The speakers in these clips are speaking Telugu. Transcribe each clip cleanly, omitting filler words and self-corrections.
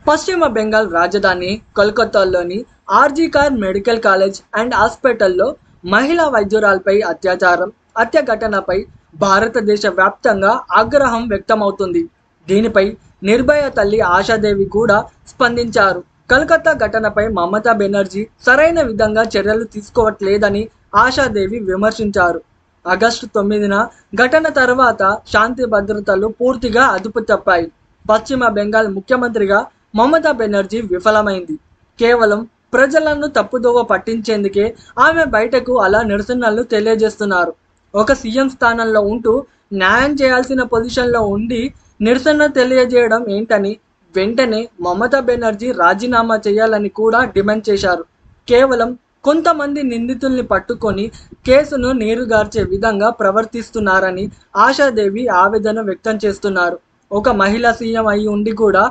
పశ్చిమ బెంగాల్ రాజధాని కోల్కతాలోని ఆర్జీకార్ మెడికల్ కాలేజ్ అండ్ హాస్పిటల్లో మహిళా వైద్యురాలపై అత్యాచారం, హత్య ఘటనపై భారతదేశ వ్యాప్తంగా ఆగ్రహం వ్యక్తమవుతుంది. దీనిపై నిర్భయ తల్లి ఆశాదేవి కూడా స్పందించారు. కలకత్తా ఘటనపై మమతా బెనర్జీ సరైన విధంగా చర్యలు తీసుకోవట్లేదని ఆశాదేవి విమర్శించారు. ఆగస్టు 9న ఘటన తర్వాత శాంతి భద్రతలు పూర్తిగా అదుపు తప్పాయి. పశ్చిమ బెంగాల్ ముఖ్యమంత్రిగా మమతా బెనర్జీ విఫలమైంది. కేవలం ప్రజలను తప్పుదోవ పట్టించేందుకే ఆమె బయటకు అలా నిరసనలు తెలియజేస్తున్నారు. ఒక సీఎం స్థానంలో ఉంటూ న్యాయం చేయాల్సిన పొజిషన్లో ఉండి నిరసన తెలియజేయడం ఏంటని వెంటనే మమతా బెనర్జీ రాజీనామా చేయాలని కూడా డిమాండ్ చేశారు. కేవలం కొంతమంది నిందితుల్ని పట్టుకొని కేసును నీరుగార్చే విధంగా ప్రవర్తిస్తున్నారని ఆశాదేవి ఆవేదన వ్యక్తం చేస్తున్నారు. ఒక మహిళా సీఎం అయి ఉండి కూడా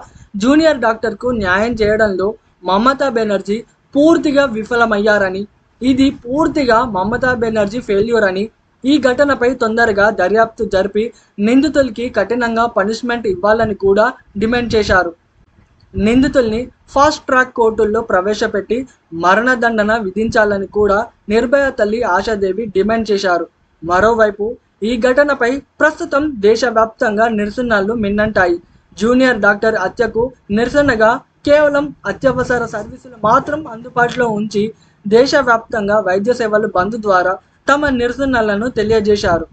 జూనియర్ డాక్టర్కు న్యాయం చేయడంలో మమతా బెనర్జీ పూర్తిగా విఫలమయ్యారని, ఇది పూర్తిగా మమతా బెనర్జీ ఫెయిల్యూర్ అని, ఈ ఘటనపై తొందరగా దర్యాప్తు జరిపి నిందితులకి కఠినంగా పనిష్మెంట్ ఇవ్వాలని కూడా డిమాండ్ చేశారు. నిందితుల్ని ఫాస్ట్ ట్రాక్ కోర్టుల్లో ప్రవేశపెట్టి మరణదండన విధించాలని కూడా నిర్భయ తల్లి ఆశాదేవి డిమాండ్ చేశారు. మరోవైపు ఈ ఘటనపై ప్రస్తుతం దేశవ్యాప్తంగా నిరసనలు మిన్నంటాయి. జూనియర్ డాక్టర్ హత్యకు నిరసనగా కేవలం అత్యవసర సర్వీసులు మాత్రం అందుబాటులో ఉంచి దేశవ్యాప్తంగా వైద్య సేవలు బంద్ ద్వారా తమ నిరసనలను తెలియజేశారు.